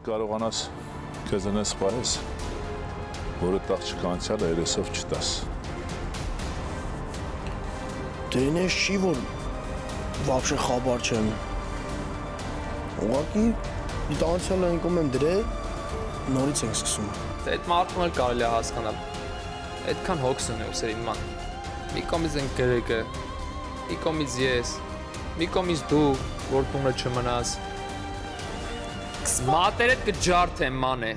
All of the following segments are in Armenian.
կարողանաս քեզ այնպես սպահես, որ այդ աղջիկը անցյալը երեսով չտաս։ Դե ինձ չի որ вообще խաբար չեմ։ Ուղղակի այդ անցյալը ընկում եմ դրել, նորից ենք սկսում։ Դե այդ մարդուն էլ կարելի է հասկանալ։ Այդքան հոգս ունի ուսերին ման։ Մի կողմից են գրեգը, մի կողմից ես, մի կողմից դու, որ տունը չմնաս։ Մատերդ կջարդեմ ման է։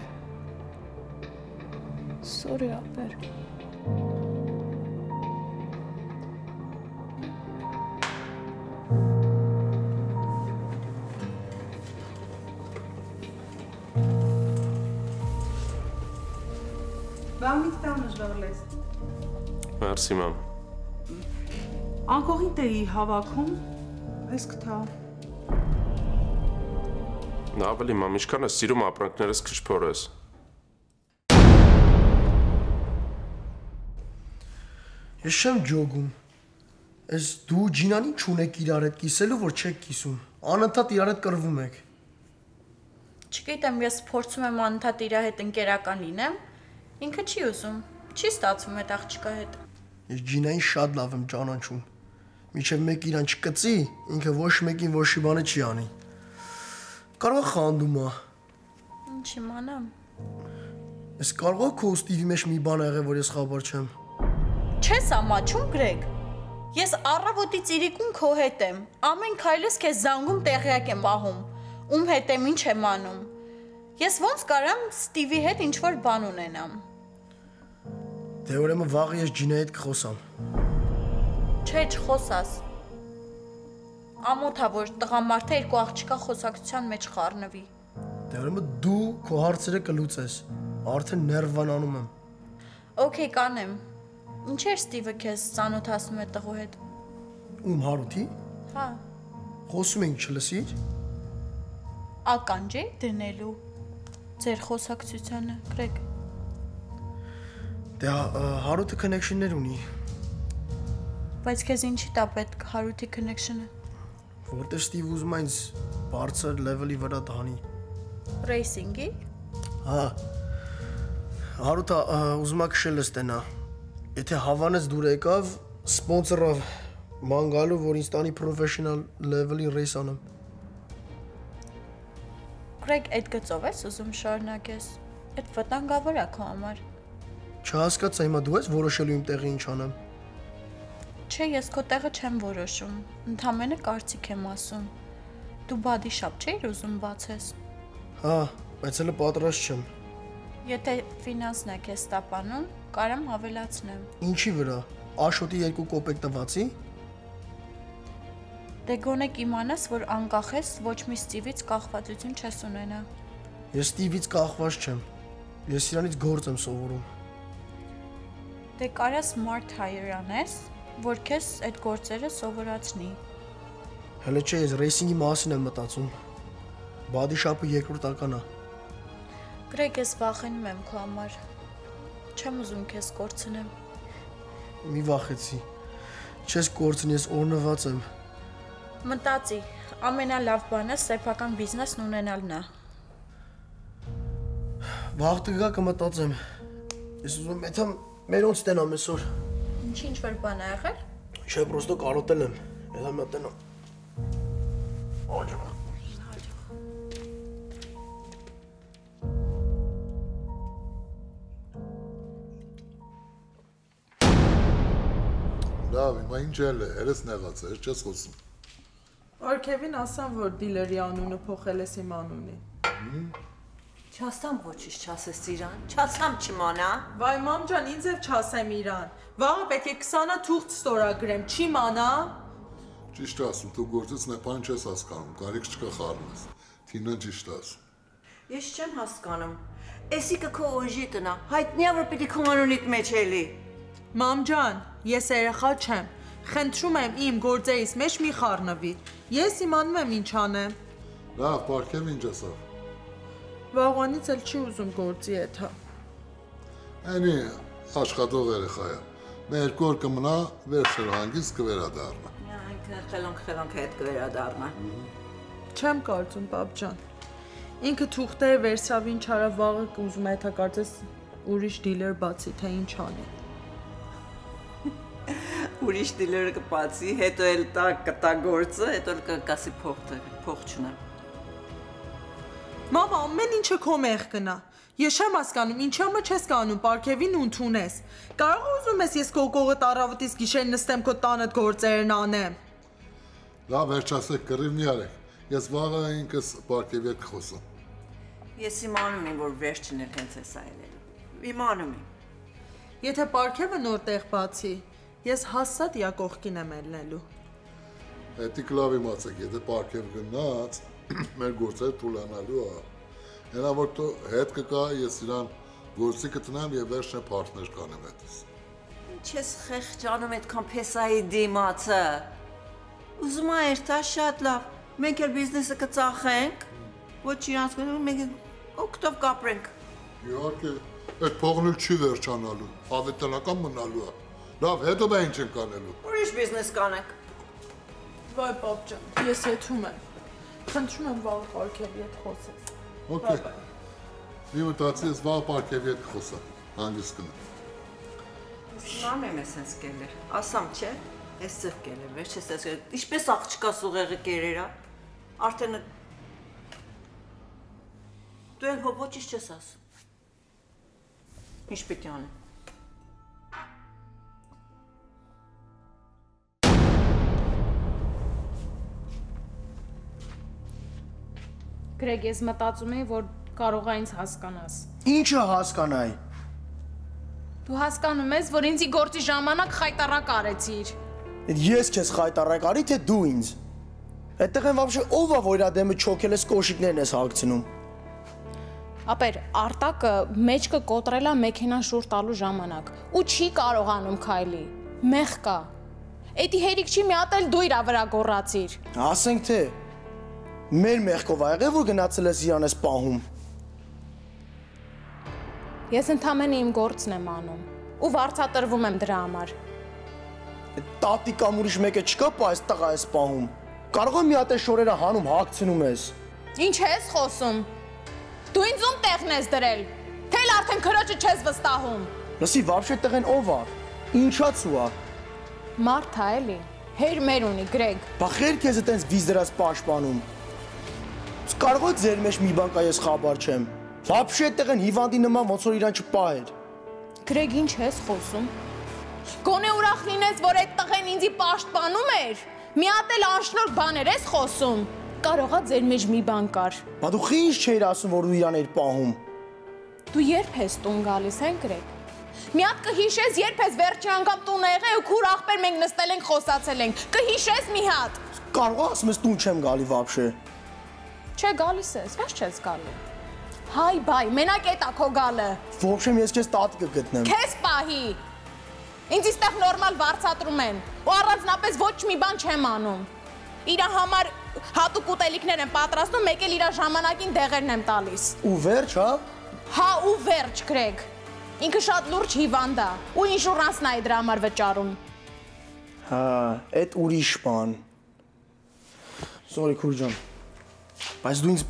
Sorry, ապեր։ Вам niet thuis wel les. Merci, mam. Անկողին տեի հավաքում, այս կթա։ Նա ավելի մամ, ինչքան ես սիրում ապրանքներս քիչ փորես։ Ես չեմ ջոգում։ Այս դու ջինանին չունեք իրար հետ կիսելու, որ չեք կիսում։ Անընդհատ իրար հետ կռվում եք։ Չգիտեմ, ես փորձում եմ անընդհատ իր հետ ընկերական լինեմ, ինքը չի ուզում, չի ստացվում այդ աղջկա հետ։ Ես ջինային շատ լավ եմ ճանաչում։ Մինչև մեկ իրան չկծի, ինքը ոչ մեկին ոչ մի բանը չի անի։ Կարող խանդում է։ Ինչ իմանամ։ Ես կարող քո ստիվի մեջ մի բան եղել, որ ես խաբար չեմ։ Չես ամաչում, Գրեգ։ Ես առավոտից իրիկուն քո հետ եմ։ Ամեն քայլս քեզ զանգում տեղյակ եմ պահում։ Ում հետ եմ, ինչ եմ անում։ Ես ոնց կարամ Ստիվի հետ ինչ-որ բան ունենամ։ Դե ուրեմն վաղը ես ջինայի հետ կխոսամ։ Չէ, չխոսաս։ Ամոթ է, որ տղամարդը երկու աղջկա խոսակցության մեջ խառնվի։ Դե ուրեմն դու քո հարցերը կլուծես։ Արդեն ներվանանում եմ։ Okay, կանեմ։ Ինչ էր Ստիվը քեզ ծանոթացնում է տղու հետ։ Ում Հարութի։ Հա։ Խոսում ենք չլսիր։ Ականջ է դնելու ձեր խոսակցությանը, Գրեգ։ Դե Հարութը connection-ներ ունի։ Բայց քեզ ինչի՞ տա պետք Հարութի connection-ը։ Որտեղ Ստիվ ուզում է ինձ բարձր level-ի վրա դանի։ Racing-ի։ Հա։ Հարութը ուզում է քշելը ստենա։ Եթե Հավանից դուր եկավ, սպոնսորը ման գալու, որ ինձ տանի professional level-ի race անեմ։ Գրեգ, այդ գծով ես ուզում շարունակես։ Այդ վտանգավոր է քո համար։ Չհասկացա հիմա դու ես որոշելու իմ տեղը ինչ անեմ։ Չէ, ես քո տեղը չեմ որոշում։ Ընդամենը կարծիք եմ ասում։ Դու body shop չէիր ուզում բացես։ Հա, բայց հələ պատրաստ չեմ։ Եթե ֆինանսն է քեզ տապանում, կարամ ավելացնեմ։ Ինչի վրա։ Աշոտի 2 կոպեկ տվացի։ Դե գոնե կիմանաս, որ անկախ ես, ոչ մի Ստիվից կախվածություն չես ունենա։ Ես Ստիվից կախված չեմ։ Ես իրանից գործ եմ սովորում։ Դե կարաս smart hire անես, որ քեզ այդ գործերը սովորացնի։ Հələ չէ, ես racing-ի մասին եմ մտածում։ Body shop-ը երկրորդ ական է։ Գրեգ, ես վախենում եմ քո համար։ Չեմ ուզում քեզ կորցնեմ։ Մի վախեցի։ Չես կորցնի, ես օրնված եմ։ Մտածի, ամենալավ բանը սեփական բիզնեսն ունենալն է։ Վաղ տղա կմտածեմ։ Ես ուզում եմ եթե մերոնց տենամ այսօր։ Ինչ որ բան ա եղել։ Չէ, պրոստո կարոտել եմ։ Էլա մի հատ տենամ։ Աջա։ Լավ, հիմա ինչ էլ է, երես նեղած է, չես խոսում։ Արկևին ասամ, որ դիլերի անունը փոխել ես իմ անունի։ Չասամ ոչինչ չասես իրան, չասամ չիմանա։ Վայ մամ ջան, ինձ էլ չասեմ իրան։ Վաղը պետք է 20-ը թուղթ ստորագրեմ, չիմանա։ Ճիշտ ասում, դու գործից նեպան չես հասկանում, կարիք չկա խառնես։ Թինան ճիշտ ասում։ Ես չեմ հասկանում։ Էսիկը քո օժիտն է, հայտնի է, որ պիտի քո անունիդ մեջ էլի։ Մամ ջան, ես երեխա չեմ։ Խնդրում եմ իմ գործերից մեջ մի խառնվի։ Ես իմանում եմ ինչ անեմ։ Լավ, պարգև ինչ ասավ։ Վաղվանից էլ չի ուզում գործի եթա։ Այնի աշխատող երեխա է։ Մեր երկու օր կմնա, վերջերը հանգիստ կվերադառնա։ Ինքը խելոնք հետ կվերադառնա։ Չեմ կարծում, պապ ջան։ Ինքը թուղթերը վերցրավ ինչ արավ վաղը կուզում է թե կարծես ուրիշ դիլեր բացի թե ինչ անի։ Ուրիշ դիլերը կբացի, հետո էլ տա կտա գործը, հետո էլ կկասի փող չունեմ։ Մամա, ամեն ինչը քո մեղ կնա։ Ես չեմ հասկանում, ինչի համար չես կանում Պարքևին ու ընդունես։ Կարող ուզում ես ես քո կողը տարավոտից գիշեր նստեմ քո տանդ գործերն անեմ։ Լավ, վերջացեք, կռիվ մի արեք։ Ես վաղը ինքս Պարքևի հետ կխոսեմ։ Ես իմանում եմ, որ վերջին էլ հենց էս այլել։ Իմանում եմ։ Եթե Պարքևը նոր տեղ բացի, ես հաստատ իա կողքին եմ ելնելու։ Հետի լավ իմացեք, եթե Պարքև գնաց, մեր գործերը թուլանալու է։ Հենա որ դու հետ կգա, ես իրան գործի կտնեմ եւ վերջը պարտներ կանեմ հետս։ Ինչ ես խեղճանում այդքան փեսայի դիմացը։ Ուզում ա երթա շատ լավ։ Մենք էլ բիզնեսը կծախենք։ Ոչ իրանց գնում, մենք օգտով կապրենք։ Իհարկե, այդ փողն էլ չի վերջանալու, ավետարական մնալու է։ Լավ, հետո բա ինչ ենք անելու։ Ուրիշ բիզնես կանենք։ Վայ պապ ջան, ես եթում եմ։ Խնդրում եմ վաղ Պարքևի հետ խոսես։ Okay. Մի մտածի ես վաղ Պարքևի հետ կխոսեմ, հանգիստ գնամ։ Մամ եմ ես հենց կելեր, ասամ չէ, ես ձև կելեր, վերջ ես ես կելեր, ինչպես աղջկա սուղեղը կերերա, արդեն դու էլ հո ոչինչ չես ասում, ինչ պիտի անեմ։ Գրեգ, ես մտածում եմ, որ կարող է ինձ հասկանաս։ Ինչը հասկանայի։ Դու հասկանում ես, որ ինձի գործի ժամանակ խայտարակ արեցիր։ Ես քեզ խայտարակ արի, թե դու ինձ։ Այդտեղ են вообще ով է որ իրա դեմը չոքել ես կոշիկներն ես հագցնում։ Ապեր, Արտակը մեջքը կոտրել է մեքենան շուռ տալու ժամանակ ու չի կարողանում քայլի։ Մեղ կա։ Էդի հերիք չի մի հատ էլ դու իրա վրա գոռացիր։ Ասենք թե մեր մեղքով ա եղել որ գնացել ես իրան ես պահում։ Ես ընդամենը իմ գործն եմ անում ու վարձատրվում եմ դրա համար։ Տատի կամ ուրիշ մեկը չկա պա այս տղա ես պահում։ Կարող եմ մի հատ է շորերը հանում հագցնում ես։ Ինչ ես խոսում։ Դու ինձ ում տեղն ես դրել։ Թե արդեն քրոջը չես վստահում։ Լսի, вообще տեղն ով է։ Ինչացու է։ Մարդ է էլի։ Հեր մեր ունի Գրեգ։ Բա խեր քեզ այտենց վիզ դրած պաշտպանում։ Կարող է ձեր մեջ մի բան կա ես խաբար չեմ։ Вообще այդտեղ են հիվանդի նման ոնց որ իրան չպահեր։ Գրեգ, ինչ ես խոսում։ Գոնե ուրախ լինես, որ այդ տղեն ինձի պաշտպանում էր։ Մի հատ էլ անշնորհ բաներ ես խոսում։ Կարողա ձեր մեջ մի բան կար։ Բա դու ինչ չէիր ասում որ դու իրան էր պահում։ Դու երբ ես տուն գալիս են Գրեգ։ Մի հատ կհիշես, երբ ես վերջի անգամ տուն եղել ու քուր ախպեր մենք նստել ենք խոսացել ենք։ Կհիշես մի հատ։ Կարող ասում ես տուն չեմ գալի вообще։ Չէ, գալիս ես, ո՞նց չես գալու։ Հայ բայ, մենակ էտա քո գալը։ Вообще ես քեզ տատիկը գտնեմ։ Քեզ պահի։ Ինձ իստեղ նորմալ վարձատրում են ու առանձնապես ոչ մի բան չեմ անում։ Իրա համար հատուկ ուտելիքներ եմ պատրաստում, մեկ էլ իրա ժամանակին դեղերն եմ տալիս։ Ու վերջ, հա։ Հա ու վերջ, Գրեգ։ Ինքը շատ լուրջ հիվանդ է ու ինշուրանսն է դրա համար վճարում։ Հա, այդ ուրիշ բան։ Sorry, քուր ջան։ Բայց դու ինձ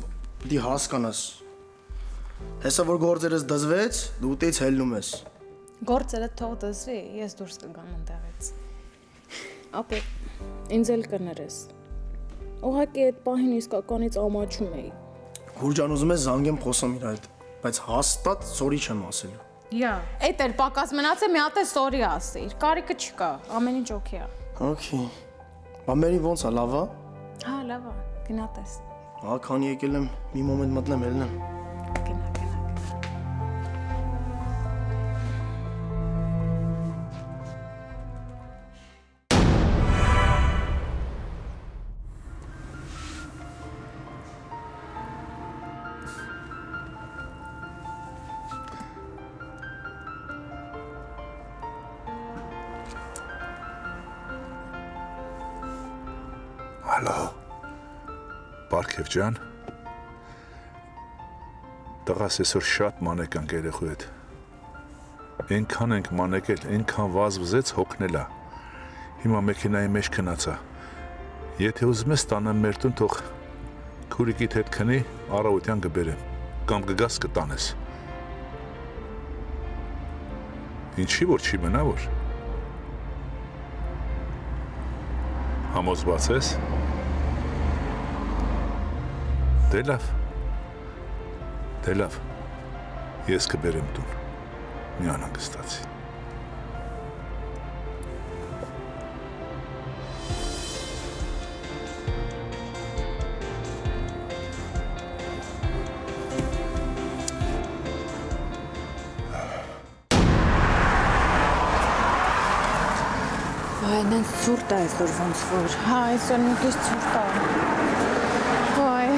պիտի հասկանաս։ Հեսա որ գործերս դզվեց, դու ուտից հելնում ես։ Գործերը թող դզվի, ես դուրս կգամ ընդեղից։ Ապե, ինձ էլ կներես։ Ուղղակի այդ պահին իսկականից ամաչում էի։ Քուր ջան, ուզում ես զանգեմ խոսամ իր հետ, բայց հաստատ sorry չեմ ասելու։ Յա, այդ էլ պակաս մնաց է մի հատ է sorry ասիր, կարիքը չկա, ամեն ինչ օքեյ է։ Okay։ Բա մերի ոնց է, լավ է։ Հա, լավ է, գնա տես։ Հա, քանի եկել եմ, մի մոմենտ մտնեմ, ելնեմ։ Գնա։ Ալո, Պարքև ջան, տղաս այսօր շատ մանեկ անք երեխու հետ, ենքան ենք մանեկել, ենքան վազվզեց հոգնելա, հիմա մեքենայի մեջ կնացա, եթե ուզում ես տանեմ մեր տուն թող Քուրիկիդ հետ քնի, առավոտյան կբերեմ, կամ կգաս կտանես։ Ինչի որ չի մնա որ։ Համոզված ես։ Դե լավ, ես կբերեմ տուն, մի անհանգստացի։ Այնեն ցուրտ է այսօր ոնց որ։ Հա, այսօր մի քիչ ցուրտ է։ Ոայ,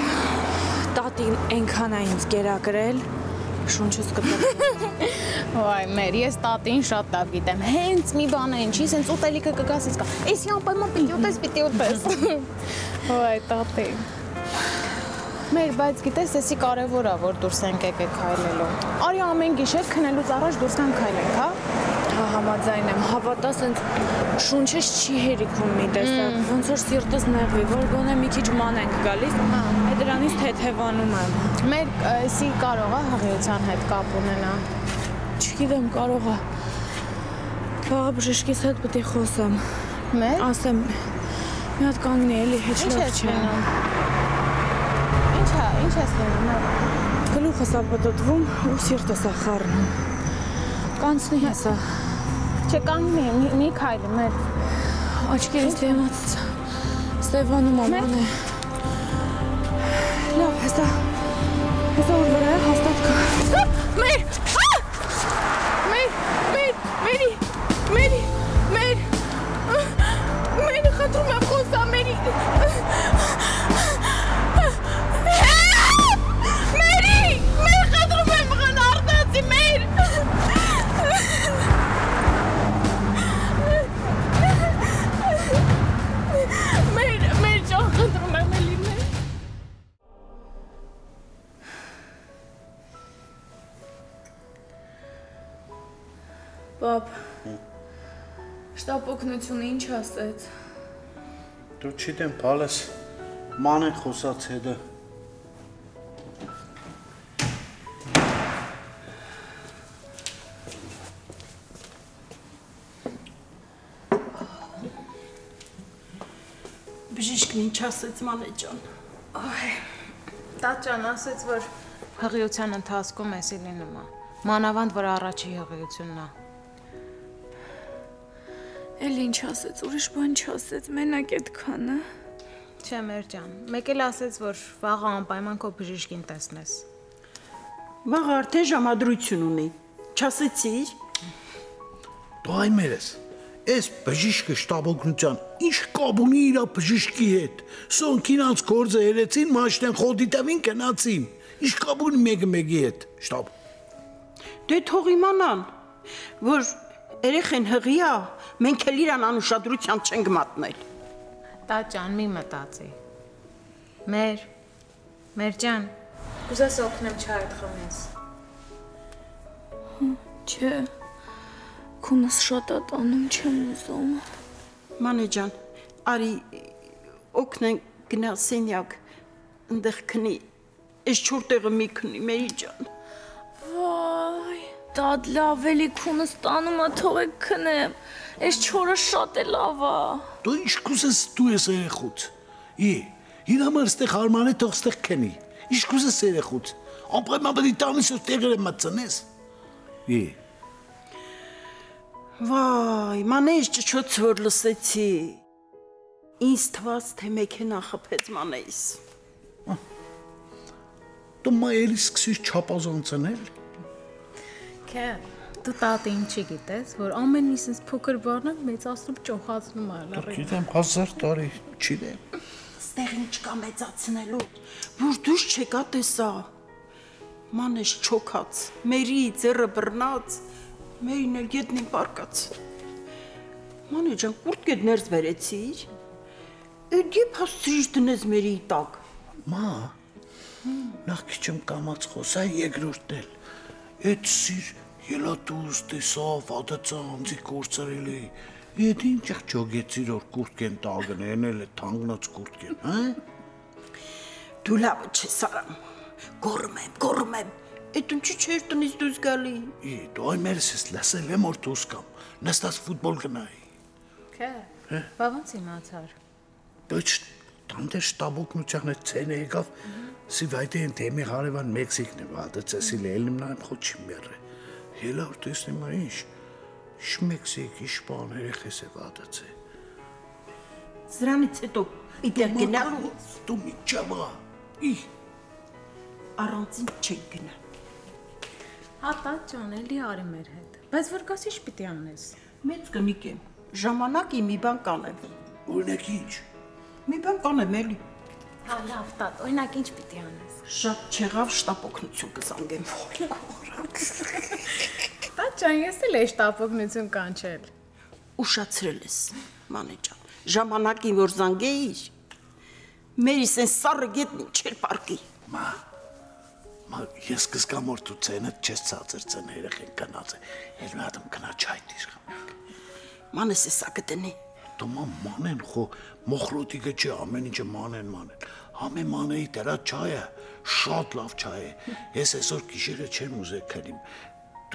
Տատին այնքան է ինձ կերակրել, շունչս կտրել։ Ոայ, մեր ես տատին շատ լավ գիտեմ։ Հենց մի բան է, ինչի, սենց ուտելիքը կգաս իսկա։ Էսի անպայման պիտի ուտես։ Ոայ, տատի։ Մեր, բայց գիտես, էսի կարևոր է, որ դուրս ենք եկեք քայլելու։ Արի ամեն գիշեր քնելուց առաջ դուրս գանք քայլենք, հա։ Հա, համաձայն եմ, հավատա սենց շունչս չի հերիքում մի տեսակ, ոնց որ սիրտս նեղվի, որ գոնե մի քիչ ման ենք գալիս, այդ դրանից թեթևանում եմ։ Մեր էսի կարող է հղիության հետ կապ ունենա։ Չգիտեմ, կարող է։ Վաղը բժշկիս հետ պիտի խոսեմ։ Մեր։ Ասեմ, մի հատ կանգնի էլի, հեչ լավ չէ։ Ինչ ես լինում։ Գլուխս է պտտվում ու սիրտս է խառնում։ Կանցնի հեսա։ Չէ, կանգնի, մի քայլի, մեր աչքերից դեմաց Ստեվանում աման է։ Լավ, հեսա որ վրա է հաստատ կա։ Մերի, խնդրում եմ խոսա, Մերի։ Խնդրում եմ խնարդացի, մեր։ Մեր ջան, խնդրում եմ էլի մեր։ Պապ, շտապ օգնությունը ինչ ասեց։ Դու չիտեմ բալես, ման են խոսած հետը։ Բժիշկն ինչ ասեց մանե ջան։ Տատ ջան ասեց, որ հղիության ընթացքում էսի լինում է։ Մանավանդ, որ առաջի հղիությունն է։ Էլ ինչ ասեց, ուրիշ բան չասեց, մենակ այդքան է։ Չէ, մեր ջան, մեկ էլ ասեց, որ վաղը անպայման քո բժիշկին տեսնես։ Վաղը արդեն ժամադրություն ունի։ Չասեցիր։ Դու այ մերես, այս բժիշկը շտաբօգնության ինչ կապ ունի իր բժիշկի հետ։ Սոնք իրանց գործը երեցին, մաշտեն խոդի տավին գնացին։ Ինչ կապ ունի մեկը մեկի հետ, շտաբ։ Դե թող իմանան, որ երեխեն հղի է, մենք էլ իրան անուշադրության չենք մատնել։ Տատ ջան, մի մտածի։ Մեր ջան, կուզես օգնեմ չայդ խմես։ Չէ, քունս շատ է տանում, չեմ ուզում։ Մանե ջան, արի օգնեն գնա սենյակ, ընդեղ քնի, այս չոր տեղը մի քնի, մերի ջան։ Վայ, տատ լավ էլի քունս տանում է, թողեք քնեմ, այս չորը շատ է լավ է։ Դու ինչ կուզես դու ես երեխուց։ Իր համար ստեղ հարմար է թող ստեղ քնի։ Ինչ կուզես երեխուց։ Անպայման պետք է տանես ու տեղերը մտցնես։ Վայ, մանեից ճչոց որ լսեցի։ Ինձ թվաց, թե մեքենա խփեց մանեից։ Դու մայելի սկսείς չապազանցնել։ Քե, դու տատի ինչի գիտես, որ ամեն մի սենց փոքր բանը մեծացնում ճոխացնում է լռի։ Գիտեմ 1000 տարի, չգիտեմ։ Ստեղ ինչ կա մեծացնելու, որ դուս չեկա տեսա։ Մանես չոքած, մերի ձեռը բռնած, մերին էլ գետնին պարկած։ Մանե ջան, կուրտ գետ ներս վերեցիր։ Էդ եփ հասցրիչ դնես մերի տակ։ Մա, նախ քիչում կամած խոսա երկրորդն էլ։ Էդ սիր ելատուս տեսավ, ադացա անձի կործարել էի։ Էդ ինչ աղջոգեցիր որ կուրտ կեն տագնեն էլ է թանգնած կուրտ կեն, հա։ Դու լավը չես արամ։ Գոռում եմ։ Այդ ինչի չէր տնից դուրս գալի։ Դու այ մերս ես լսել եմ որ դուրս կամ, նստած ֆուտբոլ գնայի։ Քե, բա ոնց իմացար։ Բայց տանդեր շտաբոկնության այդ ցենը եկավ, սիվայդե ընտեմի հարևան Մեքսիկն է վադեցի լելնմ նայեմ խոչի մերը։ Հելա որ տեսնեմ ինչ, Մեքսիկ, Իսպան երեխես է վադեցի։ Սրանից հետո իդեր գնալու։ Դու մի ճաբա։ Առանցին չեք գնա։ Հատա ջան, էլի արի մեր հետ։ Բայց որ գաս ինչ պիտի անես։ Մեծ կնիկ եմ։ Ժամանակի մի բան կանեմ։ Օրինակ ինչ։ Մի բան կանեմ էլի։ Հա, լավ, տատ, օրինակ ինչ պիտի անես։ Շատ չեղավ շտապօգնություն կզանգեմ։ Տատ ջան, ես էլ էի շտապօգնություն կանչել։ Ուշացրել ես, մանե ջան։ Ժամանակին որ զանգեիր, մերիս են սառը գետնին չեր պարկի։ Ես կզգամ որ դու ցենդ չես ցածր ցեն երեխեն կնած է։ Էլ մի հատ կնա չայ դիշ խմենք։ Մանես էսա կտնի։ Դու մանեն խո մոխրոտիկը չի ամեն ինչը մանեն։ Ամեն մանեի դրա չայը շատ լավ չայ է։ Ես այսօր գիշերը չեմ ուզել քնիմ։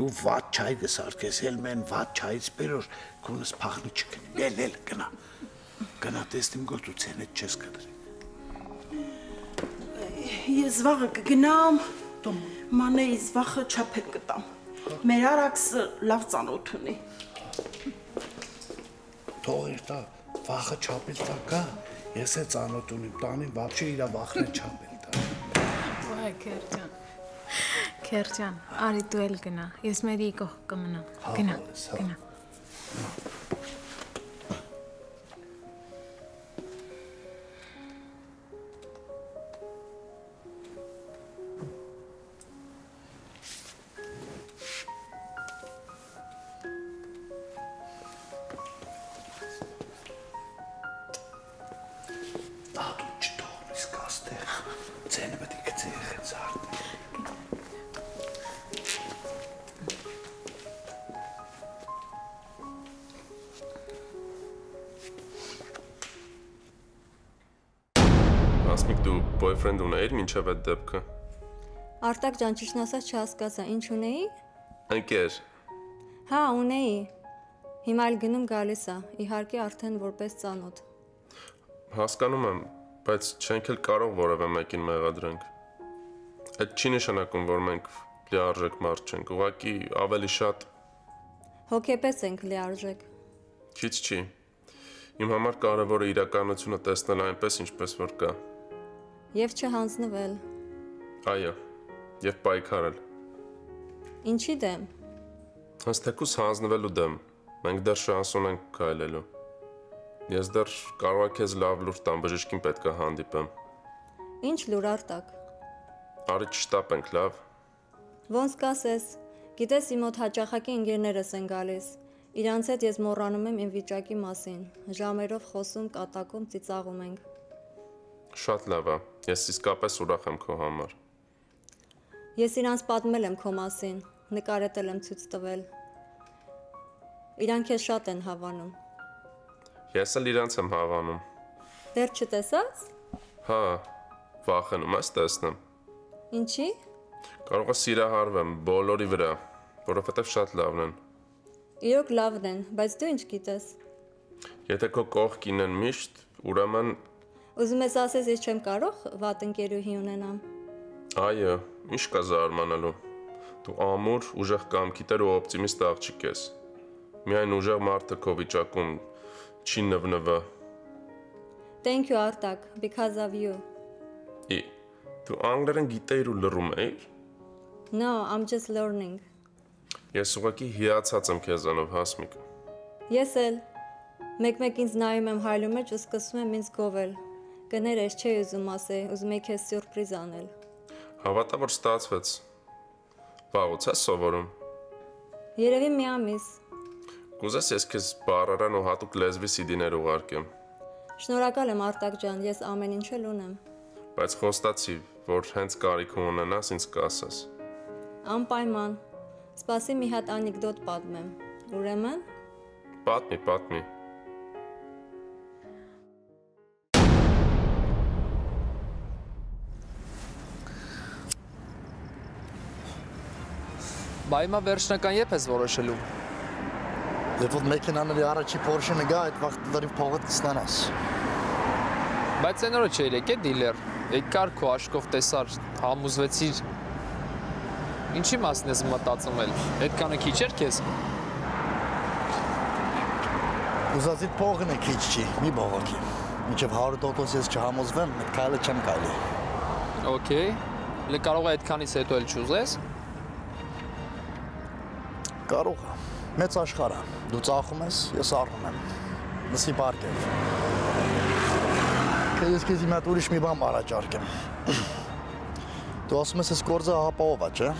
Դու վատ չայ գսարկես, էլ մեն վատ չայից բերոր քունս փախնի չկնի։ Էլ գնա։ Գնա տեսնեմ որ դու ցենդ չես կտրի։ Ես վաղը կգնամ, մանեիս վաղը չափել կտամ, մեր արաքսը լավ ծանոթ ունի։ Թող էր տա, վաղը չափել տա կա, ես է ծանոթ ունիմ, տանին վապշե իրա վախն է չափել տա։ Վայ, Քերջան, արի դու էլ գնա, ես մերի կող կմնամ, գնա։ Ասմիկ դու boyfriend ունեիր մինչև այդ դեպքը։ Արտակ ջան, ճիշտն ասած չհասկացա, ինչ ունեի։ Ընկեր։ Հա, ունեի։ Հիմա էլ գնում գալիս է, իհարկե արդեն որպես ծանոթ։ Հասկանում եմ, բայց չենք էլ կարող որևէ մեկին մեղադրենք։ Այդ չի նշանակում, որ մենք լիարժեք մարդ չենք, ուղղակի ավելի շատ Հոգեպես ենք լիարժեք։ Քիչ չի։ Իմ համար կարևորը իրականությունը տեսնել այնպես, ինչպես որ կա։ Եվ չհանձնվել։ Այո, եւ պայքարել։ Ինչի դեմ։ Հենց թեկուզ հանձնվելու դեմ։ Մենք դեռ շանս ունենք քայլելու։ Ես դեռ կարող եմ քեզ լավ լուր տամ, բժշկին պետք է հանդիպեմ։ Ինչ լուր Արտակ։ Արի չշտապենք, լավ։ Ոնց կասես, գիտես իմ մոտ հաճախակի ընկերներս են գալիս։ Իրանց հետ ես մոռանում եմ իմ վիճակի մասին։ Ժամերով խոսում, կատակում, ծիծաղում ենք։ Շատ լավ է։ Ես իսկապես ուրախ եմ քո համար։ Ես իրանց պատմել եմ քո մասին, նկարել եմ ցույց տվել։ Իրանք քեզ շատ են հավանում։ Ես էլ իրանց եմ հավանում։ Դեռ չտեսած։ Հա, վախենում ես տեսնեմ։ Ինչի։ Կարող է սիրահարվեմ բոլորի վրա, որովհետև շատ լավն են։ Իրոք լավն են, բայց դու ինչ գիտես։ Եթե քո կողքին են միշտ, ուրեմն Ուզում ես ասես ես չեմ կարող վատ ընկերուհի ունենամ։ Այո, ինչ կա զարմանալու։ Դու ամուր, ուժեղ կամքիտեր ու օպտիմիստ աղջիկ ես։ Միայն ուժեղ մարդը քո վիճակում չի նվնվա։ Thank you Արտակ, because of you. Դու անգլերեն գիտեիր ու լռում էիր։ No, I'm just learning. Ես ուղղակի հիացած եմ քեզանով, Հասմիկ։ Ես էլ մեկ-մեկ ինձ նայում եմ հայլու մեջ ու սկսում եմ ինձ գովել։ Կներես չէի ուզում ասել, ուզում եի քեզ սյուրպրիզ անել։ Հավատա որ ստացվեց։ Վաղուց ես սովորում։ Երևի մի ամիս։ Կուզես ես քեզ բառարան ու հատուկ լեզվի CD-ներ ուղարկեմ։ Շնորհակալ եմ Արտակ ջան, ես ամեն ինչ էլ ունեմ։ Բայց խոստացի, որ հենց կարիք ունենաս, ինձ կասես։ Անպայման։ Սպասի մի հատ անեկդոտ պատմեմ։ Ուրեմն։ Պատմի։ Բա հիմա վերջնական երբ ես որոշելու։ Երբ որ մեքենաների առաջի Porsche-ը գա, այդ վաղ դրիվ փողը կստանաս։ Բայց այն օրը չէր եկե դիլեր։ Եկար քո աշկով տեսար, համոզվեցիր։ Ինչի մասն ես մտածում էլ։ Այդքանը քիչ էր քեզ։ Ուզածիդ փողն է քիչ չի, մի բողոքի։ Մինչև 100% ես չհամոզվեմ, այդ քայլը չեմ քայլի։ Okay։ Լե կարող է այդքանից հետո էլ չուզես։ Կարող է։ Մեծ աշխարհ է։ Դու ծախում ես, ես առնում եմ։ Լսի բարգև։ Ես քեզ իմ հետ ուրիշ մի բան առաջարկեմ։ Դու ասում ես գործը ապահով է, չէ՞։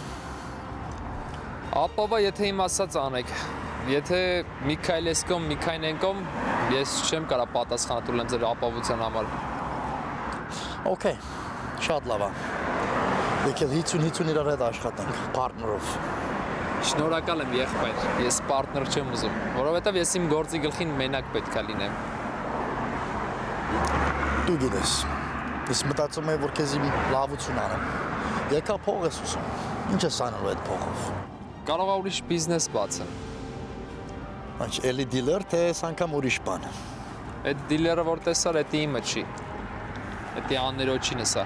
Ապահով է, եթե իմ ասած անեք։ Եթե Միքայել Էսկոմ, Միքայնենկոմ, ես չեմ կարա պատասխան տուլեմ ձեր ապահովության համար։ Okay, շատ լավ է։ Եկել 50-50 իրար հետ աշխատենք, partner-ով։ Շնորհակալ եմ եղբայր, ես պարտներ չեմ ուզում, որովհետև ես իմ գործի գլխին մենակ պետք է լինեմ։ Դու գիտես, ես մտածում եմ, որ քեզ իմ լավություն անեմ։ Եկա փող ես ուզում, ինչ ես անելու այդ փողով։ Կարող է ուրիշ բիզնես բացեմ։ Ինչ էլի դիլեր, թե այս անգամ ուրիշ բան։ Այդ դիլերը որ տեսար, էդի իմը չի։ Էդի աններոջինը սա։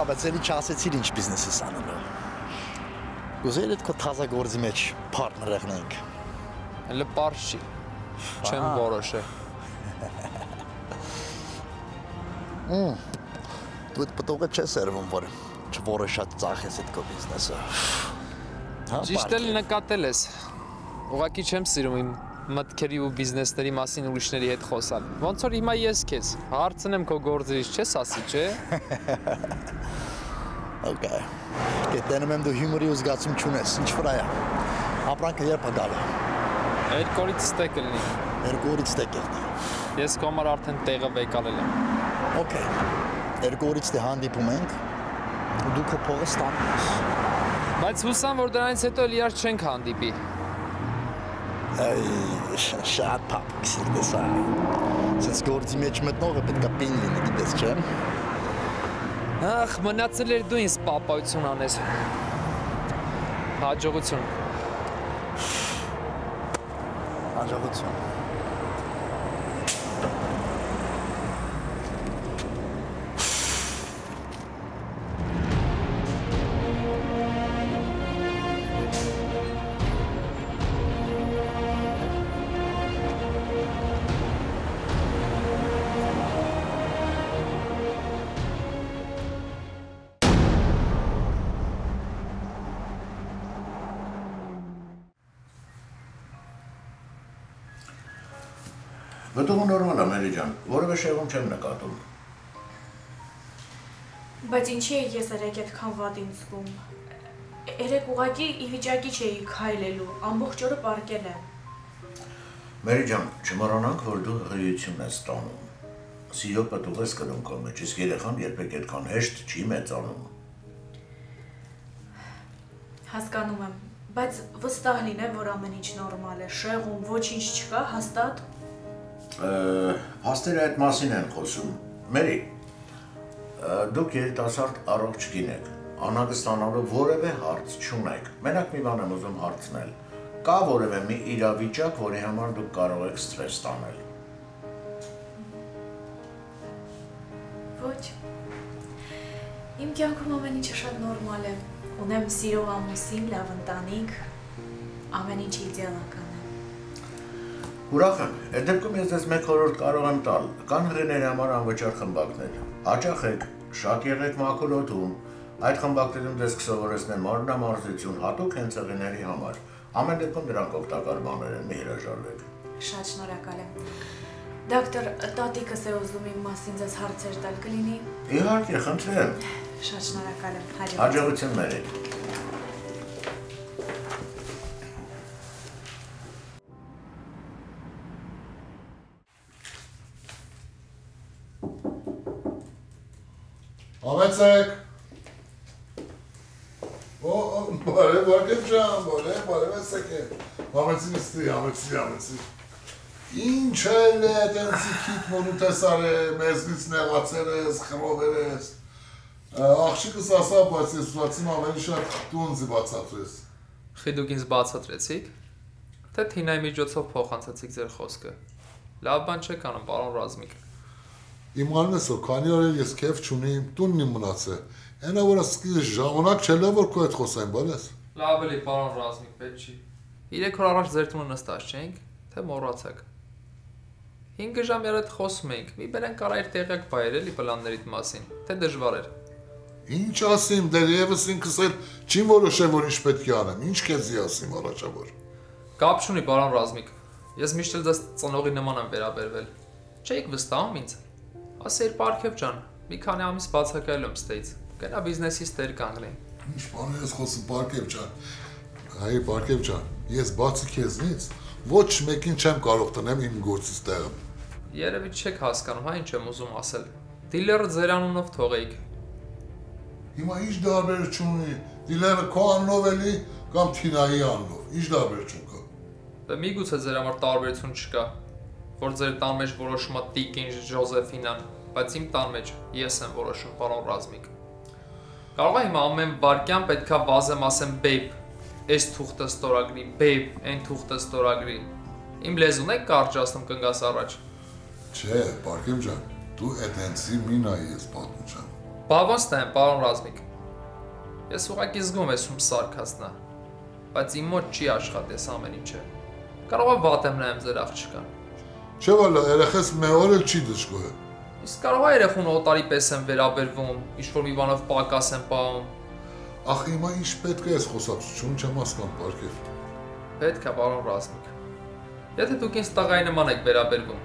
Բայց էլի չասեցիր ինչ բիզնես ես անելու։ Գուցե այդ քո թազա գործի մեջ partner եղնենք։ Հələ պարզ չի։ Չեմ որոշե։ Դու այդ պտուղը չես երևում, որ չորոշած ծախես այդ քո բիզնեսը։ Ճիշտ էլ նկատել ես։ Ուղղակի չեմ սիրում իմ մտքերի ու բիզնեսների մասին ուրիշների հետ խոսալ։ Ոնց որ հիմա ես քեզ հարցնեմ քո գործերից, չես ասի, չէ՞։ Okay. Գետենում եմ դու հյումորի ու զգացում չունես, ինչ վրա է։ Ապրանքը երբ է գալու։ 2 օրից ստեկ կլինի։ 2 օրից ստեկ եղնի։ Ես քո համար արդեն տեղը վեկալել եմ։ Okay. 2 օրից դե հանդիպում ենք ու դու քո փողը ստանում ես։ Բայց հուսամ, որ դրանից հետո էլ իրար չենք հանդիպի։ Շատ փափուկ սիրտես է։ Սենց գործի մեջ մտնողը պետք է պին լինի, գիտես չէ։ Ախ, մնացել էր դու ինձ պապայություն անես։ Հաջողություն։ Հաջողություն։ Բտուղը նորմալ է, Մերի ջան, որևէ շեղում չեմ նկատում։ Բայց ինչի է ես երեք այդքան վատ ինձ զգում։ Երեք ուղղակի ի վիճակի չէի քայլելու, ամբողջ օրը պառկել եմ։ Մերի ջան, չմոռանանք, որ դու հղիություն ես տանում։ Սիրո պտուղ ես կրում քո մեջ, իսկ երեխան երբեք այդքան հեշտ չի մեծանում։ Հասկանում եմ, բայց վստահ լինեմ, որ ամեն ինչ նորմալ է, շեղում ոչինչ չկա, հաստատ։ Փաստերը այդ մասին են խոսում։ Մերի, դուք երիտասարդ առողջ կին եք, անհանգստանալու որևէ հարց չունեք։ Մենակ մի բան եմ ուզում հարցնել։ Կա որևէ մի իրավիճակ, որի համար դուք կարող եք սթրես տանել։ Ոչ։ Իմ կյանքում ամեն ինչը շատ նորմալ է։ Ունեմ սիրող ամուսին, լավ ընտանիք, ամեն ինչ իդեալական է։ Ուրախ եմ, այդ դեպքում ես ձեզ մեկ խորհուրդ կարող եմ տալ, կան հղիների համար անվճար խմբակներ։ Հաճախեք, շատ եղեք մաքուր օդում, այդ խմբակներում ձեզ կսովորեցնեն մարմնամարզություն, հատուկ հենց հղիների համար։ Ամեն դեպքում դրանք օգտակար բաներ են, մի հրաժարվեք։ Շատ շնորհակալ եմ։ Դոկտոր, տատիկս է ուզում իմ մասին ձեզ հարցեր տալ, կլինի։ Իհարկե, խնդրեմ։ Շատ շնորհակալ եմ։ Հաջողություն Մերի։ Համեցեք։ Բարև ջան, բարև եսեք։ Համեցին ստի, համեցի։ Ինչ էլ է, տենցի քիթ մոնու տեսար է, մեզնից նեղացեր ես, խրովեր ես։ Աղջիկս ասա, բայց ես ուզացիմ ավելի շատ դու ինձ բացատրես։ Խի դուք ինձ բացատրեցիք, թե Թինայի միջոցով փոխանցեցիք ձեր խոսքը։ Լավ բան չեք անում, պարոն Ռազմիկ։ Իմանում ես, որ քանի օր ես քեֆ չունիմ, տունն իմ մնացե։ Այնա որ սկիզբ ժամանակ չելա որ քո հետ խոսեմ, բալես։ Լավ էլի, պարոն Ռազմիկ, պետք չի։ 3 օր առաջ ձեր տունը նստած չենք, թե մոռացաք։ 5 ժամի առաջ խոսում էինք, մի բերեն կարա իր տեղյակ բայեր էլի պլաններիդ մասին, թե դժվար էր։ Ինչ ասիմ, դեռևս ինքս էլ չի որոշել, որ ինչ պետք է անեմ, ինչ քեզի ասիմ առաջավոր։ Կապ չունի, պարոն Ռազմիկ։ Ես միշտ էլ ձեզ ծնողի նման եմ վերաբերվել։ Չէիք վստահում ինձ։ Ասեիր Պարքև ջան, մի քանի ամիս բացակայել եմ ստեից։ Գնա բիզնեսից տեր կանգնի։ Ինչ բան ես խոսում Պարքև ջան։ Այ Պարքև ջան, ես բացի քեզնից ոչ մեկին չեմ կարող տնեմ իմ գործից տեղը։ Երևի չեք հասկանում, հա ինչ եմ ուզում ասել։ Դիլերը ձեր անունով թողեիք։ Հիմա ինչ դարբերություն ունի, դիլերը քո անունով էլի կամ Թինայի անունով, ինչ դարբերություն կա։ Դե միգուցե ձեր համար տարբերություն չկա, որ ձեր տան մեջ որոշում է Տիկին Ժոզեֆինան, բայց իմ տան մեջ ես եմ որոշում, պարոն Ռազմիկ։ Կարող է հիմա ամեն վարքյան պետքա վազեմ ասեմ բեյբ, այս թուղթը ստորագրի, բեյբ, այն թուղթը ստորագրի։ Իմ լեզուն եք կարճացնում կնգաս առաջ։ Չէ, Պարքև ջան, դու այդենցի մի նայի ես պատմում չեմ։ Բավոնց տեմ, պարոն Ռազմիկ։ Ես ուղղակի զգում ես ում սարքացնա, բայց իմ մոտ չի աշխատես ամեն ինչը։ Կարող է վատ եմ նայեմ ձեր աղջկան։ Չէ վալա, երեխես մի օր էլ չի դժգոհ։ Իսկ կարող է երեխուն օտարի պես եմ վերաբերվում, ինչ-որ մի բանով պակաս եմ պահում։ Ախ, հիմա ինչ պետք է ես խոսակցություն չեմ հասկանում, Պարքև։ Պետք է, պարոն Ռազմիկ։ Եթե դուք ինձ տղայի նման եք վերաբերվում,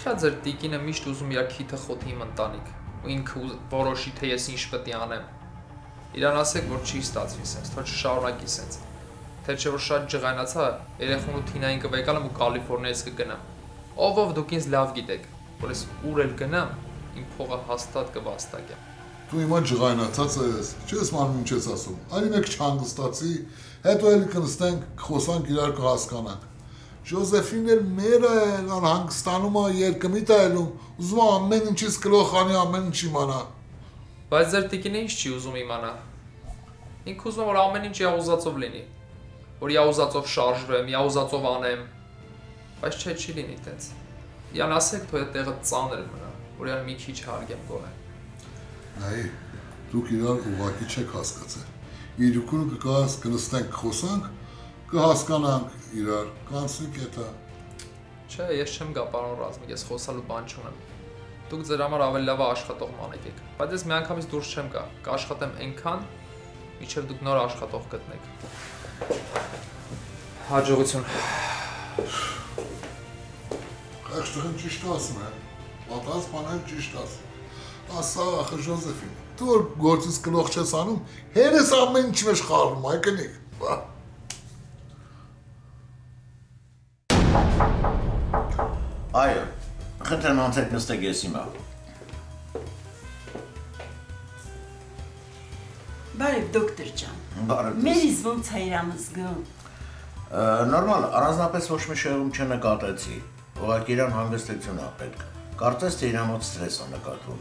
շատ ձեր Տիկինը միշտ ուզում իր քիթը խոթի իմ ընտանիք, ու ինքը որոշի թե ես ինչ պետք է անեմ։ Իրան ասեք, որ չի ստացվի սենց, թող շարունակի սենց։ Թե չէ որ շատ ջղայնացա, երեխուն ու Թինային կվեկալեմ ու Կալիֆոռնիայից կգնամ։ Ով դուք ինձ լավ գիտեք, որ ես ուր էլ գնամ, իմ փողը հաստատ կվաստակեմ։ Դու հիմա ջղայնացած ես, չես մանում ինչ ես ասում։ Այլ մեկ չհանգստացի, հետո էլ կնստենք, կխոսանք իրար կհասկանանք։ Ժոզեֆին էլ մերը էլ անհանգստանում է երկմիտ այլում, ուզում է ամեն ինչից գլուխ անի, ամեն ինչ իմանա։ Բայց ձեր Տիկինը ինչ չի ուզում իմանա։ Ինքը ուզում է որ ամեն ինչ իաուզածով լինի, որ իաուզածով շարժվեմ, իաուզածով անեմ, բայց չէ չի լինի այդպես։ Յան ասեք թող այդ տեղը ծանր մնա, որ յան մի քիչ հարգեմ գոհ է։ Այ դուք իրար ուղղակի չեք հասկացել։ Իրիկուն կգաս կնստենք խոսանք, կհասկանանք իրար, կանցնի կետա։ Չէ, ես չեմ գա պարոն Ռազմիկ, ես խոսալու բան չունեմ։ Դուք ձեր համար ավելի լավ աշխատող մանեք եք, բայց ես մի անգամից դուրս չեմ գա, կաշխատեմ այնքան, մինչև դուք նոր աշխատող գտնեք։ Հաջողություն։ Ախշտղն ճիշտ ասում է, պատած բանել ճիշտ ասում։ Ասա ախր Ժոզեֆին, դու որ գործից գլուխ չես անում, հերես ամեն ինչ մեջ խառնում, այ կնիկ։ Այո, խնդրեմ անցեք նստեք ես հիմա։ Բարև դոկտոր ջան։ Բարև։ Մերից ոնց է իրանը զգում։ Նորմալ, առանձնապես ոչ մի շեղում չնկատեցի։ Ուղղակի իրան հանգստություն է պետք։ Կարծես թե իրան մոտ ստրես է նկատվում։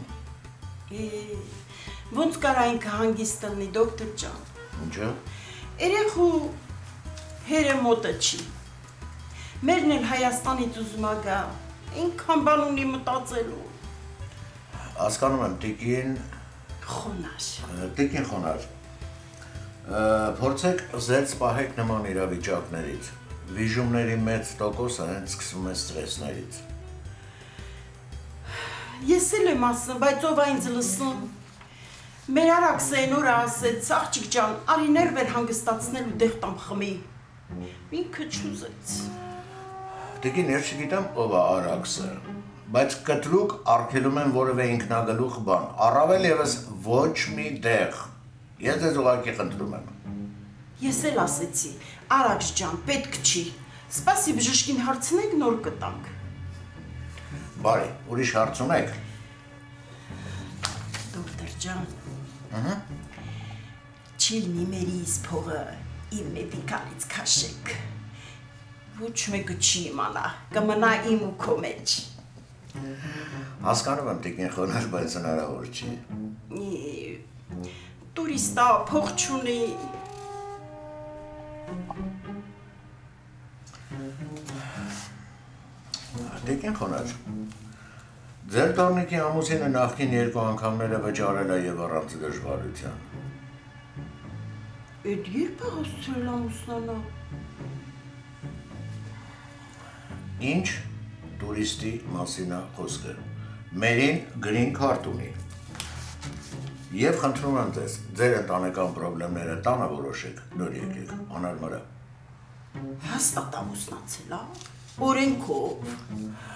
Ոնց կարա ինքը հանգիստ լինի դոկտոր ջան։ Ինչը։ Երեխու հերը մոտը չի։ Մերն էլ Հայաստանից ուզում է գա։ Ինքան բան ունի մտածելու։ Հասկանում եմ, Տիկին խոնար։ Տիկին խոնար։ Փորձեք զերծ պահեք նման իրավիճակներից։ Վիժումների մեծ տոկոսը հենց սկսվում է ստրեսներից։ Ես էլ եմ ասում, բայց ով այնց լսում։ Մեր արաքսը այն օրը ասեց, աղջիկ ջան, արի ներվեր հանգստացնել ու դեղ տամ խմի։ Ինքը չուզեց։ Տիկին, ես չգիտեմ ով է արաքսը, բայց կտրուկ արգելում եմ որևէ ինքնագլուխ բան, առավել ևս ոչ մի դեղ։ Ես ձեզ ուղղակի խնդրում եմ։ Ես էլ ասեցի, Արաքս ջան, պետք չի։ Սպասի բժշկին հարցնենք, նոր կտանք։ Բարի, ուրիշ հարց ունեք։ Դոկտոր ջան։ Չի լինի մերիս փողը իմ մեդիկալից քաշեք։ Ոչ մեկը չի իմանա, կմնա իմ ու քո մեջ։ Հասկանում եմ տիկին խոնար, բայց հնարավոր չի։ Տուրիստա փող չունի։ Տիկին խոնար։ Ձեր տորնիկի ամուսինը նախկին 2 անգամները վճարել է եւ առանց դժվարության։ Էդ երբ է հասցրել ամուսնանա։ Ինչ տուրիստի մասին է խոսքը։ Մերին գրին քարտ ունի։ Եվ խնդրում եմ ձեզ, ձեր ընտանեկան խնդիրները տանը որոշեք, նոր եկեք, անարմարա։ Հաստատ ամուսնացել է։ Օրենքով։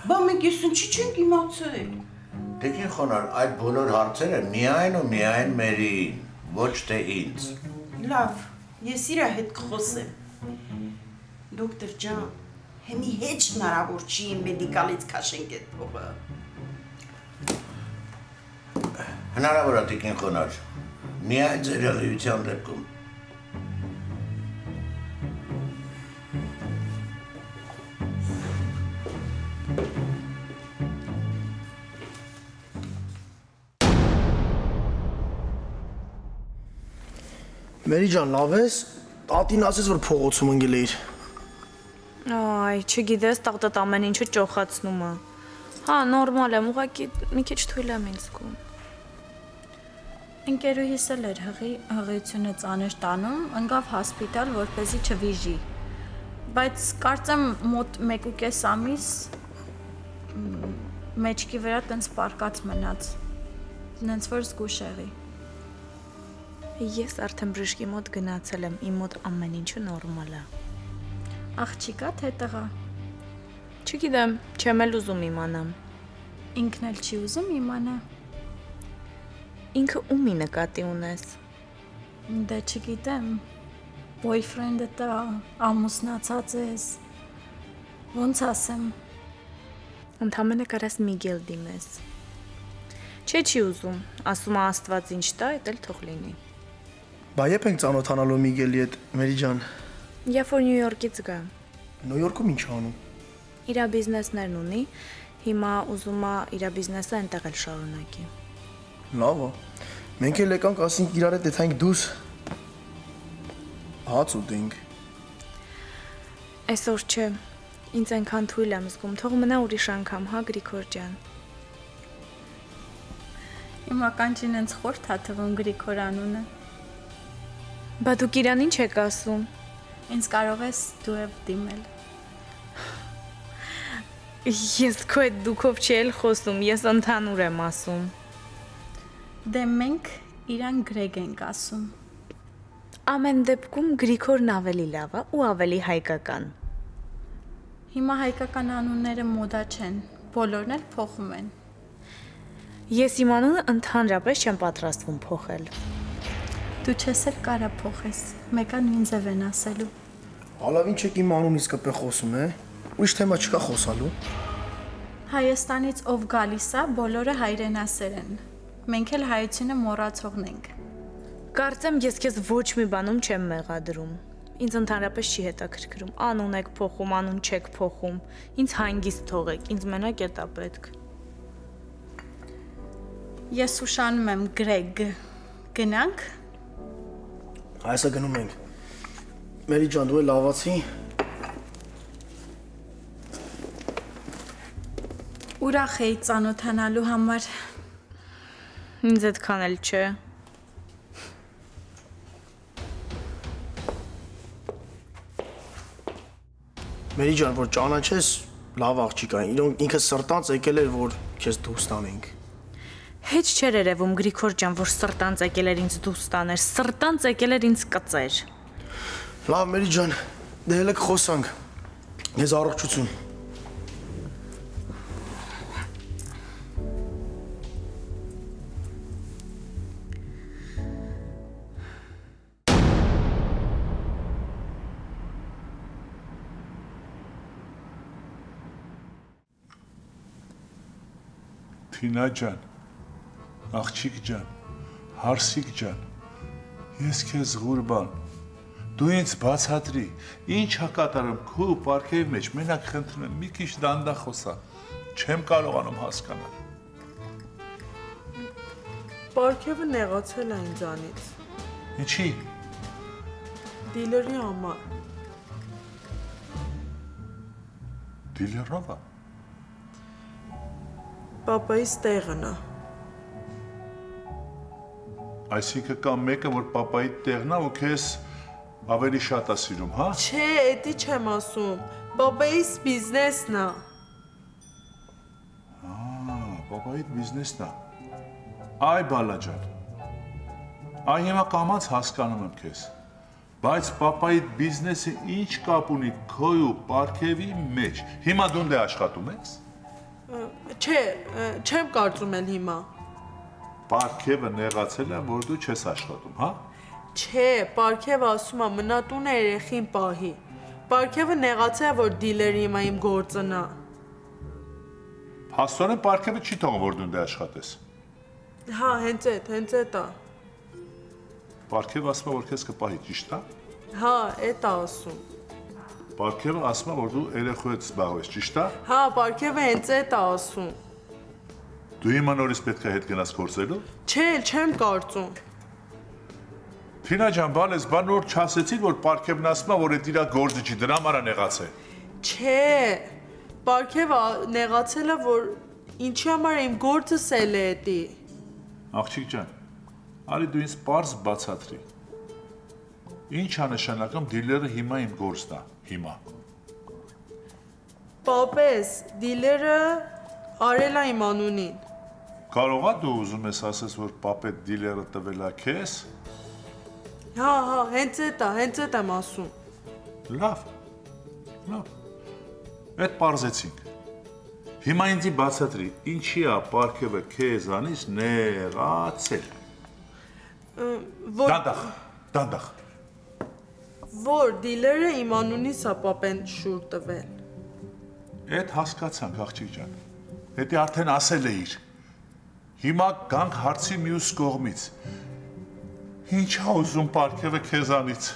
Բա մենք եսնչի չենք իմացել։ Տիկին խոնար, այդ բոլոր հարցերը միայն ու միայն մերին, ոչ թե ինձ։ Լավ, ես իրա հետ կխոսեմ։ Դոկտոր ջան, հեմի հետ հնարավոր չի իմ մեդիկալից քաշենք այդ փողը։ Հնարավոր է տիկին խոնար, միայն ձեր եղեության դեպքում։ Մերի ջան, լավ ես։ Տատին ասես, որ փողոցում ընկել էիր։ Այ, չգիտես, տատդ ամեն ինչը ճոխացնում է։ Հա, նորմալ եմ, ուղղակի մի քիչ թույլ եմ ինձ զգում։ Ընկերուհիս էլ էր հղիությունը ծանր տանում, ընկավ հոսպիտալ, որպեսզի չվիժի։ Բայց կարծեմ մոտ 1.5 ամիս մեջքի վրա տենց պարկած մնաց։ Նենց որ զգուշ եղի։ Ես արդեն բժշկի մոտ գնացել եմ, իմ մոտ ամեն ինչը նորմալ է։ Աղջիկա թե տղա։ Չգիտեմ, չեմ էլ ուզում իմանամ։ Ինքն էլ չի ուզում իմանա։ Ինքը ումի նկատի ունես։ Դե չգիտեմ։ Boyfriend-ը տա, ամուսնացած ես։ Ոնց ասեմ։ Ընդամենը կարաս Միգել դիմես։ Չի ուզում, ասում է Աստված ինչ տա, էդ էլ թող լինի։ Բա երբ ենք ծանոթանալու Միգելի հետ, Մերի ջան։ Երբ որ Նյու Յորքից գա։ Նյու Յորքում ինչ անում։ Իրա բիզնեսներն ունի, հիմա ուզում է իրա բիզնեսը այնտեղ էլ շարունակի։ Լավ է։ Մենք էլ եկանք ասենք իրար հետ եթանք դուրս հաց ուտենք։ Այսօր չէ, ինձ այնքան թույլ եմ զգում, թող մնա ուրիշ անգամ, հա Գրիգոր ջան։ Իմ ականջին հենց խորթ է թվում Գրիգոր անունը։ Բա դուք իրան ինչ եք ասում։ Ինձ կարող ես դու եւ դիմել։ Ես քո այդ դուքով չի էլ խոսում, ես ընդհանուր եմ ասում։ Դե մենք իրան Գրեգ ենք ասում։ Ամեն դեպքում Գրիգորն ավելի լավ է ու ավելի հայկական։ Հիմա հայկական անունները մոդա չեն, բոլորն էլ փոխում են։ Ես իմ անունը ընդհանրապես չեմ պատրաստվում փոխել։ Դու չես էլ կարա փոխես, մեկը նույն ձև են ասելու։ Հալավ ինչ եք իմ անունից կպե խոսում, ուրիշ թեմա չկա խոսալու։ Հայաստանից ով գալիս է, բոլորը հայրենասեր են։ Մենք էլ հայությունը մոռացողն ենք։ Կարծեմ ես քեզ ոչ մի բանում չեմ մեղադրում։ Ինձ ընդհանրապես չի հետաքրքրում, անուն եք փոխում, անուն չեք փոխում։ Ինձ հանգիստ թողեք, ինձ մենակ էտա պետք։ Ես ուշանում եմ Գրեգ։ Գնանք։ Այսա գնում ենք։ Մերի ջան, դու էլ լավացի։ Ուրախ էի ծանոթանալու համար։ Ինձ այդքան էլ չէ։ Մերի ջան, որ ճանաչես, լավ աղջիկ է, ինքը սրտանց եկել էր, որ քեզ դուրս տանենք։ Հետ չէր երևում Գրիգոր ջան, որ սրտանց եկել էր ինձ դուրս տաներ, սրտանց եկել էր ինձ կծեր։ Լավ, Մերի ջան, դե հələ կխոսանք։ Ես առողջություն։ Թինա ջան, աղջիկ ջան, հարսիկ ջան, ես քեզ ղուրբան, դու ինձ բացատրի, ինչ հա կատարում քո պարքեի մեջ, մենակ խնդրում եմ, մի քիչ դանդաղ խոսա, Չեմ կարողանում հասկանալ։ Պարքևը նեղացել է ինձանից։ Ինչի։ Դիլերի համար։ Դիլերովա։ Պապայիս տեղն է։ Այսինքն կա մեկը, որ պապայի տեղն է ու քեզ ավելի շատ է սիրում, հա։ Չէ, էդի չեմ ասում։ Պապայիս բիզնեսն է։ Պապայի բիզնեսն է։ Այ բալաջան։ Այ հիմա կամաց հասկանում եմ քեզ։ Բայց պապայի բիզնեսը ինչ կապ ունի քո ու Պարքևի մեջ։ Հիմա դու դե աշխատում ես։ Չէ, չեմ կարծում էլ հիմա։ Պարքևը նեղացել է, որ դու չես աշխատում, հա։ Չէ, Պարքևը ասում է մնա տունը երեխին պահի։ Պարքևը նեղացել է, որ դիլերի հիմա իմ գործն է։ Փաստորեն Պարքևը չի թողում, որ դու դե աշխատես։ Հա, հենց էդ է։ Պարքևը ասում է, որ քեզ կպահի, ճիշտ է։ Հա, էդ է ասում։ Պարքևը ասում է, որ դու երեխու հետ զբաղվես, ճիշտ է։ Հա, Պարքևը հենց էդ է ասում։ Դու հիմա նորից պետք է հետ գնաս գործելու։ Չէ, չեմ կարծում։ Թինա ջան, բալես, բան նոր չասեցին, որ Պարքևն ասում է, որ այդ իր գործը չի, դրա համար է նեղացել։ Չէ, Պարքևը նեղացել է, որ ինչի համար իմ գործս էլ է էդի։ Աղջիկ ջան, արի դու ինձ պարզ բացատրի։ Ինչ է նշանակում դիլերը հիմա իմ գործն է, հիմա։ Պապես, դիլերը արել է իմ անունին։ Կարող է դու ուզում ես ասես, որ պապետ դիլերը տվել է քեզ։ Հա, հենց էդ եմ ասում։ Լավ։ Այդ պարզեցինք։ Հիմա ինձի բացատրի, ինչի է Պարքևը քեզանից նեղացել։ Դանդաղ։ Որ դիլերը իմ անունից է պապեն շուր տվել։ Այդ հասկացանք, աղջիկ ջան։ Հետի արդեն ասել էիր։ Հիմա գանք հարցի մյուս կողմից։ Ինչ է ուզում Պարքևը քեզանից։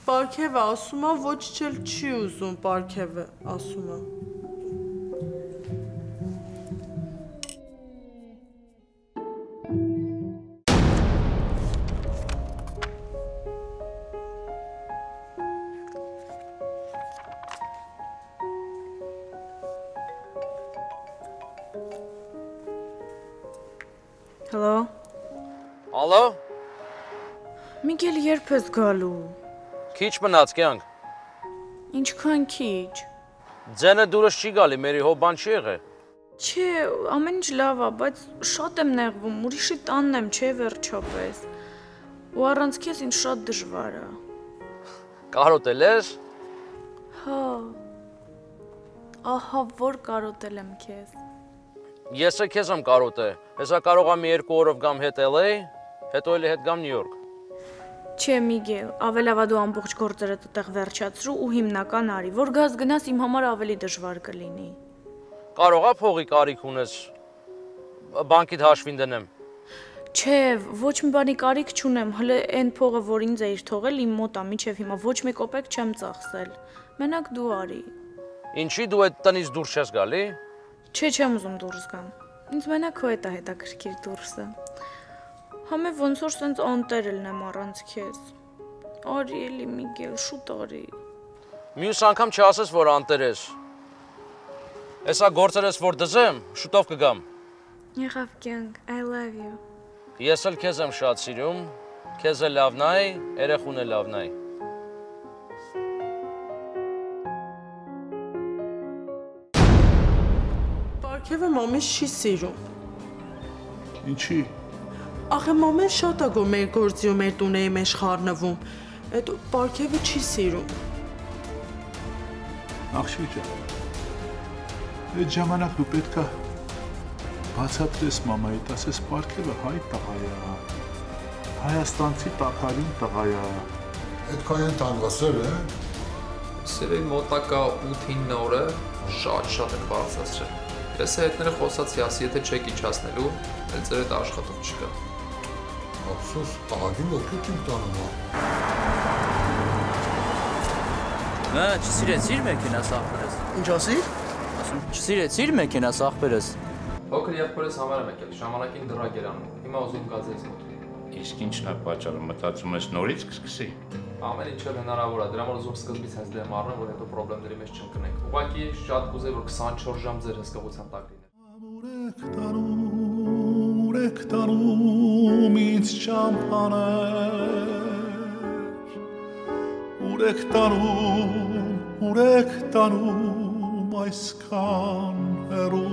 Պարքևը ասում է, ոչ չել չի ուզում Պարքևը ասում է։ Հալո։ Ալո։ Միգել երբ ես գալու։ Քիչ մնաց կյանք։ Ինչքան քիչ։ Ձենը դուրս չի գալի, մերի հո բան չի եղել։ Չէ, ամեն ինչ լավ է, բայց շատ եմ նեղվում, ուրիշի տանն եմ, չէ վերջապես։ Ու առանց քեզ ինձ շատ դժվար է։ Կարոտել ես։ Հա։ Ահա որ կարոտել եմ քեզ։ Ես է քեզ եմ կարոտել։ Հեսա կարող եմ 2 օրով գամ հետ LA, հետո էլ հետ գամ Նյու Յորք։ Չէ, Միգել, ավելավա դու ամբողջ գործերդ այդտեղ վերջացրու ու հիմնական արի, որ գազ գնաս իմ համար ավելի դժվար կլինի։ Կարող է փողի կարիք ունես։ Բանկիդ հաշվին դնեմ։ Չէ, ոչ մի բանի կարիք չունեմ, հələ այն փողը, որ ինձ էիր թողել իմ մոտ է, մինչև հիմա ոչ մի կոպեկ չեմ ծախսել։ Մենակ դու արի։ Ինչի դու այդ տնից դուրս չես գալի։ Չէ, չեմ ուզում դուրս գամ։ Ինձ մենակ քո հետ է հետաքրքիր դուրսը։ Համե ոնց որ սենց անտեր ելնեմ առանց քեզ։ Արի էլի Միգել, շուտ արի։ Մյուս անգամ չասես, որ անտեր ես։ Հեսա գործերս որ դզեմ, շուտով կգամ։ Եղավ կյանք, I love you։ Ես էլ քեզ եմ շատ սիրում, քեզ էլ լավ նայ, երեխուն էլ լավ նայ։ Պարքևը մամիս չի սիրում։ Ինչի։ Ախե մամեն շատ է գոր մեր գործի ու մեր տունեի մեջ խառնվում։ Այդ Պարքևը չի սիրում։ Աղջիկ ջան։ Այդ ժամանակ դու պետք է բացատրես մամայիդ, ասես Պարքևը հայ տղա է։ Հայաստանցի տաքարյուն տղա է։ Այդքան տանգասեր է։ Սիրելի մոտակա 8-9 օրը շատ են բարձրացրել։ Ես հետները խոսացի, ասի, եթե չեք իջացնելու, էլ ձեր հետ աշխատող չկա։ Ափսոս, աղագին ոտքիչ իմ տանում է։ Չսիրեցիր մեքենաս ապրես։ Ինչ ասիր։ ասում։ Չսիրեցիր մեքենաս ախպերս։ Փոքր եղբորս համար եմ եկել, ժամանակին դրակ էր անում։ Հիմա ուզում գազես մոտ։ Իսկ ինչն է պատճառը, մտածում ես նորից կսկսի։ Ամեն ինչ հնարավոր է, դրա համար ուզում սկզբից հենց դեմ առնեմ, որ հետո խնդիրների մեջ չընկնենք։ Ուղղակի շատ կուզեի, որ 24 ժամ ձեր հսկողության տակ Ուրեք ինձ ճամփաներ Ուրեք տանում այսքան հեռու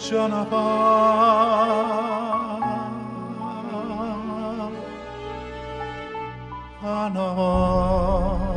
Ճանապարհ անավարտ